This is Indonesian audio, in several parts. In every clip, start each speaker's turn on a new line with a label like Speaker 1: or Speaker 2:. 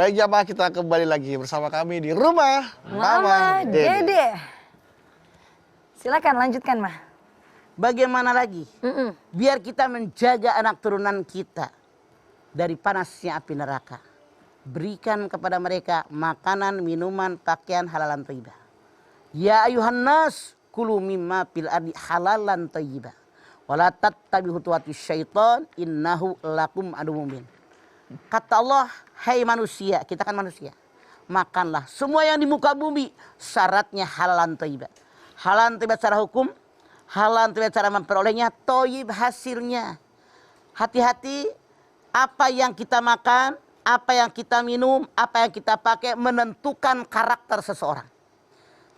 Speaker 1: Baik jamaah, kita kembali lagi bersama kami di rumah
Speaker 2: Mama Dede. Silakan lanjutkan, Mah.
Speaker 3: Bagaimana lagi? Biar kita menjaga anak turunan kita dari panasnya api neraka. Berikan kepada mereka makanan, minuman, pakaian halalan thayyibah. Ya ayuhan nas, kulu mimma fil ardi halalan thayyibah. Wala tattabi'u khutuwatis syaitan innahu lakum aduwwum mubin. Kata Allah, hai manusia, kita kan manusia. Makanlah semua yang di muka bumi, syaratnya halalan thayyibah. Halalan thayyibah secara hukum, halalan thayyibah cara memperolehnya, thayyib hasilnya. Hati-hati apa yang kita makan, apa yang kita minum, apa yang kita pakai menentukan karakter seseorang.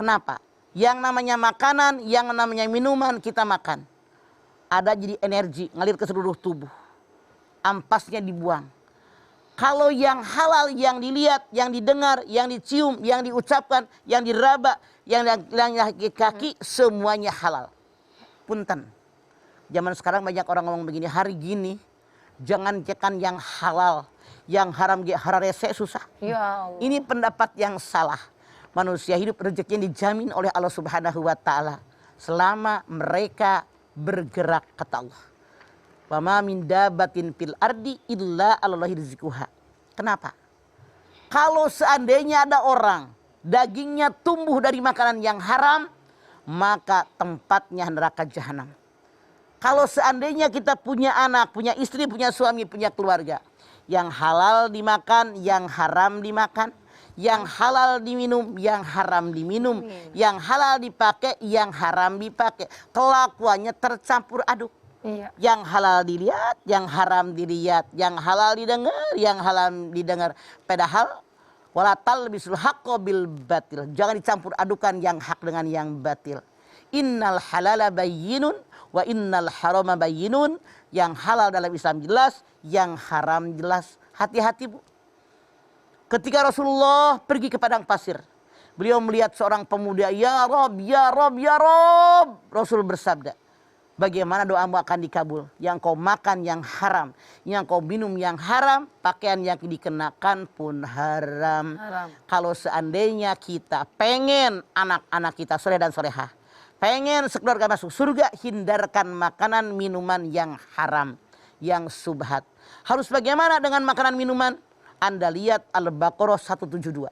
Speaker 3: Kenapa? Yang namanya makanan, yang namanya minuman kita makan. Ada jadi energi, ngalir ke seluruh tubuh. Ampasnya dibuang. Kalau yang halal, yang dilihat, yang didengar, yang dicium, yang diucapkan, yang diraba, yang kaki, semuanya halal. Punten. Zaman sekarang banyak orang ngomong begini, hari gini jangan cekan yang halal, yang haram hararese susah.
Speaker 2: Ya Allah. Ini
Speaker 3: Ini pendapat yang salah. Manusia hidup rezekinya dijamin oleh Allah Subhanahu wa taala selama mereka bergerak, kata Allah. Wa ma min dabatin fil ardi illa 'alallahi rizquha. Kenapa? Kalau seandainya ada orang dagingnya tumbuh dari makanan yang haram, maka tempatnya neraka jahanam. Kalau seandainya kita punya anak, punya istri, punya suami, punya keluarga, yang halal dimakan, yang haram dimakan, yang halal diminum, yang haram diminum, yang halal dipakai, yang haram dipakai, kelakuannya tercampur aduk.
Speaker 2: Iya.
Speaker 3: Yang halal dilihat, yang haram dilihat, yang halal didengar, yang haram didengar. Padahal wala talbisul haqqo bil batil. Jangan dicampur adukan yang hak dengan yang batil. Innal halala bayyinun wa innal harama bayyinun. Yang halal dalam Islam jelas, yang haram jelas. Hati-hati, Bu. Ketika Rasulullah pergi ke padang pasir, beliau melihat seorang pemuda, ya Rob, ya Rob, ya Rob. Rasul bersabda, bagaimana doamu akan dikabul? Yang kau makan yang haram, yang kau minum yang haram, pakaian yang dikenakan pun haram. Kalau seandainya kita pengen anak-anak kita soleh dan solehah, pengen sekeluarga masuk surga, hindarkan makanan minuman yang haram, yang subhat. Harus bagaimana dengan makanan minuman? Anda lihat Al-Baqarah 172.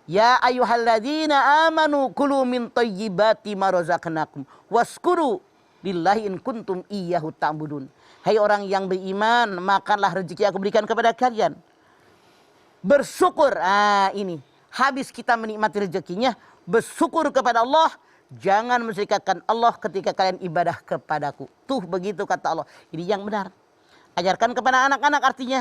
Speaker 3: Ya ayyuhalladzina amanu kulu min thayyibati ma razaqnakum waskuru lillahi in kuntum iyyahu ta'budun. Hai orang yang beriman, makanlah rezeki aku berikan kepada kalian. Bersyukur. Ini. Habis kita menikmati rezekinya, bersyukur kepada Allah. Jangan mensyirikkan Allah ketika kalian ibadah kepadaku. Tuh begitu kata Allah. Ini yang benar. Ajarkan kepada anak-anak artinya.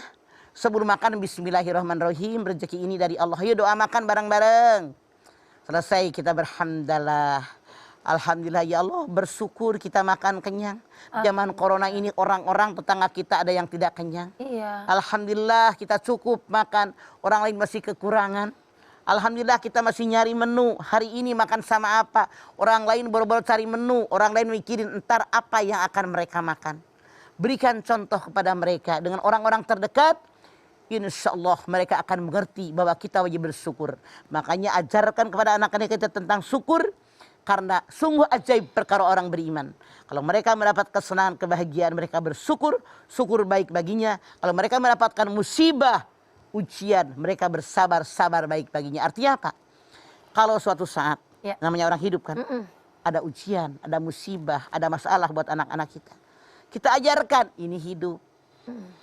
Speaker 3: Sebelum makan bismillahirrahmanirrahim, rezeki ini dari Allah. Ayo doa makan bareng-bareng. Selesai kita berhamdalah. Alhamdulillah ya Allah, bersyukur kita makan kenyang. Zaman corona ini orang-orang tetangga kita ada yang tidak kenyang.
Speaker 2: Iya.
Speaker 3: Alhamdulillah kita cukup makan, orang lain masih kekurangan. Alhamdulillah kita masih nyari menu. Hari ini makan sama apa? Orang lain baru-baru cari menu, orang lain mikirin entar apa yang akan mereka makan. Berikan contoh kepada mereka dengan orang-orang terdekat. Insya Allah mereka akan mengerti bahwa kita wajib bersyukur. Makanya ajarkan kepada anak-anak kita tentang syukur. Karena sungguh ajaib perkara orang beriman. Kalau mereka mendapat kesenangan, kebahagiaan, mereka bersyukur. Syukur baik baginya. Kalau mereka mendapatkan musibah, ujian, mereka bersabar baik baginya. Artinya apa? Kalau suatu saat, namanya orang hidup kan, ada ujian, ada musibah, ada masalah buat anak-anak kita. Kita ajarkan, ini hidup.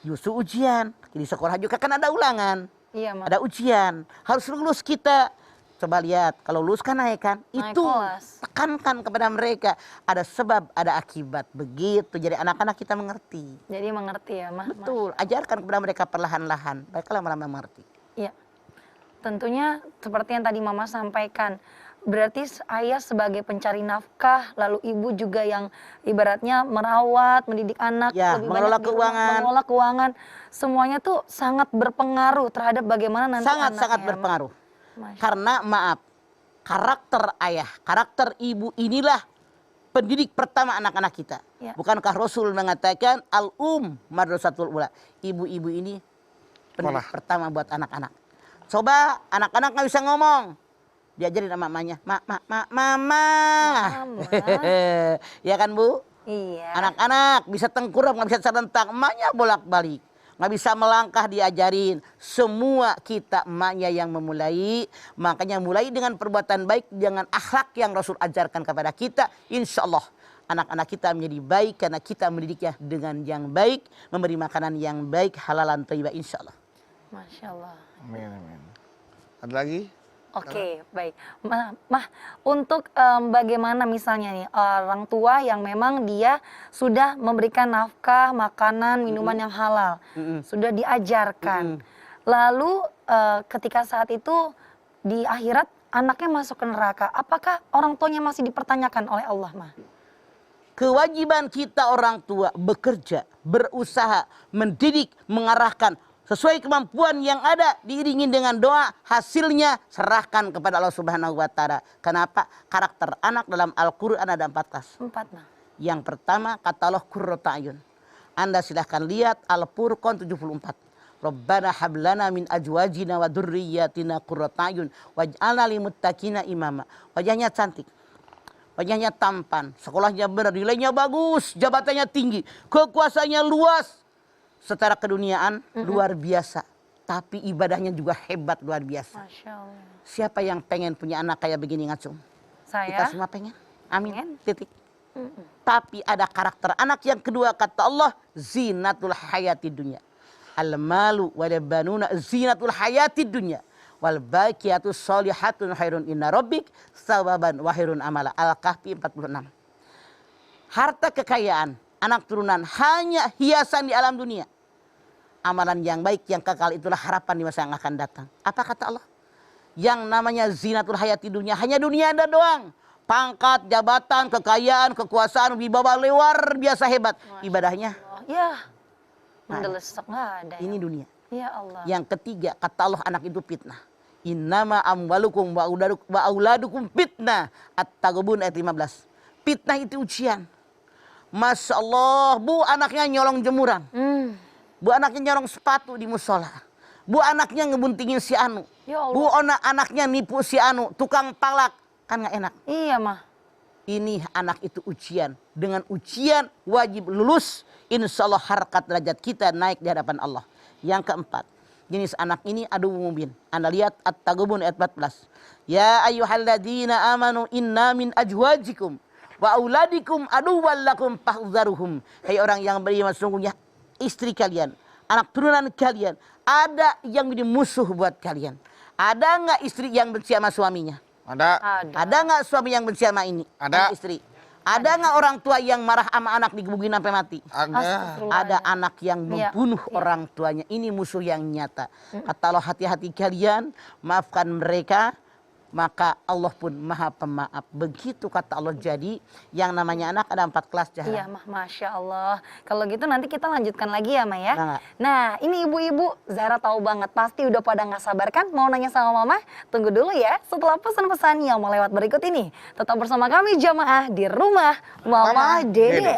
Speaker 3: Justru ujian. Di sekolah juga kan ada ulangan.
Speaker 2: Iya,
Speaker 3: ada ujian. Harus lulus kita. Coba lihat, kalau lulus kan naik kan. Itu
Speaker 2: kelas.
Speaker 3: tekankan kepada mereka. Ada sebab, ada akibat. Begitu. Jadi anak-anak kita mengerti.
Speaker 2: Jadi mengerti ya, Mah.
Speaker 3: Betul. Ajarkan kepada mereka perlahan-lahan. Mereka lama-lama mengerti.
Speaker 2: Iya. Tentunya seperti yang tadi Mama sampaikan. Berarti ayah sebagai pencari nafkah, lalu ibu juga yang ibaratnya merawat, mendidik anak,
Speaker 3: Ya,
Speaker 2: lebih
Speaker 3: mengelola
Speaker 2: banyak di rumah,
Speaker 3: keuangan.
Speaker 2: mengelola keuangan. Semuanya tuh sangat berpengaruh terhadap bagaimana nanti
Speaker 3: Sangat-sangat
Speaker 2: anaknya,
Speaker 3: berpengaruh.
Speaker 2: Masya.
Speaker 3: Karena maaf, karakter ayah, karakter ibu inilah pendidik pertama anak-anak kita.
Speaker 2: Ya.
Speaker 3: Bukankah Rasul mengatakan madrasatul ula. Ibu-ibu ini pendidik
Speaker 1: Sekolah
Speaker 3: pertama buat anak-anak. Coba anak-anak nggak bisa ngomong, diajarin sama mamanya, mama.
Speaker 2: Mama.
Speaker 3: Ya kan Bu?
Speaker 2: Iya.
Speaker 3: Anak-anak bisa tengkurap, nggak bisa serentak, emaknya bolak-balik. Nggak bisa melangkah, diajarin. Semua kita emaknya yang memulai. Makanya mulai dengan perbuatan baik, dengan akhlak yang Rasul ajarkan kepada kita. Insya Allah anak-anak kita menjadi baik karena kita mendidiknya dengan yang baik, memberi makanan yang baik, halalan thayyibah insya Allah.
Speaker 2: Masya Allah.
Speaker 1: Amin, amin. Ada lagi?
Speaker 2: Oke, baik. Mah, untuk bagaimana misalnya nih orang tua yang memang dia sudah memberikan nafkah, makanan, minuman yang halal, sudah diajarkan. Lalu ketika saat itu di akhirat anaknya masuk ke neraka, apakah orang tuanya masih dipertanyakan oleh Allah, Mah?
Speaker 3: Kewajiban kita orang tua bekerja, berusaha, mendidik, mengarahkan sesuai kemampuan yang ada, diiringi dengan doa, hasilnya serahkan kepada Allah Subhanahu wa taala. Kenapa? Karakter anak dalam Al-Qur'an ada 4 kelas.
Speaker 2: 4, Mah.
Speaker 3: Yang pertama kata Allah qurratu ayun. Anda silahkan lihat Al-Furqan 74. Rabbana hablana min ajwajina wa dzurriyyatina qurrata ayun waj'alna lil muttaqina imama. Wajahnya cantik. Wajahnya tampan, sekolahnya benar, nilainya bagus, jabatannya tinggi, kekuasaannya luas. Secara keduniaan luar biasa, tapi ibadahnya juga hebat luar biasa.
Speaker 2: Masya Allah.
Speaker 3: Siapa yang pengen punya anak kayak begini ngacung? Kita
Speaker 2: Saya.
Speaker 3: semua pengen. Amin.
Speaker 2: Pengen.
Speaker 3: Titik. Tapi ada karakter anak yang kedua kata Allah, zinatul hayati dunya. Al-malu wal banuna zinatul hayati dunya. Wal baqiyatus sholihatun khairun inna rabbik sawaban wa khairun amala. Al-Kahfi 46. Harta kekayaan, anak turunan hanya hiasan di alam dunia. Amalan yang baik yang kekal itulah harapan di masa yang akan datang. Apa kata Allah? Yang namanya zinatul hayati dunia hanya dunia ada doang. Pangkat, jabatan, kekayaan, kekuasaan, wibawa luar biasa hebat. Ibadahnya
Speaker 2: Ya, mendelesek nggak ada.
Speaker 3: ini dunia.
Speaker 2: Ya Allah.
Speaker 3: Yang ketiga kata Allah anak itu fitnah. Innama amwalukum wa auladukum fitnah. At-Taghabun ayat 15. Fitnah itu ujian. Masya Allah, Bu anaknya nyolong jemuran. Bu anaknya nyolong sepatu di musola. Bu anaknya ngebuntingin si Anu.
Speaker 2: Ya Allah.
Speaker 3: Bu anaknya nipu si Anu, tukang palak. Kan gak enak.
Speaker 2: Iya, Mah.
Speaker 3: Ini anak itu ujian. Dengan ujian wajib lulus. Insya Allah harkat derajat kita naik di hadapan Allah. Yang keempat, jenis anak ini adu mubin. Anda lihat At-Taghabun ayat 14. Ya ayyuhalladzina amanu inna min ajwajikum wa auladikum aduwwal lakum fahdharuhum. Hai orang yang beriman, sesungguhnya istri kalian, anak turunan kalian, ada yang menjadi musuh buat kalian. Ada nggak istri yang benci sama suaminya?
Speaker 1: Ada.
Speaker 3: Ada nggak suami yang benci sama ini?
Speaker 1: Ada.
Speaker 3: Sama istri. Ada nggak orang tua yang marah sama anak digebukin sampai mati?
Speaker 1: Ada.
Speaker 3: Ada anak yang
Speaker 2: Iya.
Speaker 3: membunuh orang tuanya. Ini musuh yang nyata. Kata Allah, hati-hati kalian, maafkan mereka, maka Allah pun maha pemaaf. Begitu kata Allah. Jadi yang namanya anak ada 4 kelas
Speaker 2: Iya,
Speaker 3: Zahra.
Speaker 2: Mah, Masya Allah. Kalau gitu nanti kita lanjutkan lagi ya, Mah ya.
Speaker 3: Nah.
Speaker 2: Nah, ini ibu-ibu, Zahra tahu banget. Pasti udah pada nggak sabar kan mau nanya sama Mama? Tunggu dulu ya setelah pesan-pesan yang mau lewat berikut ini. Tetap bersama kami jamaah di rumah Mama
Speaker 1: Mama
Speaker 2: Dede.
Speaker 1: Dede.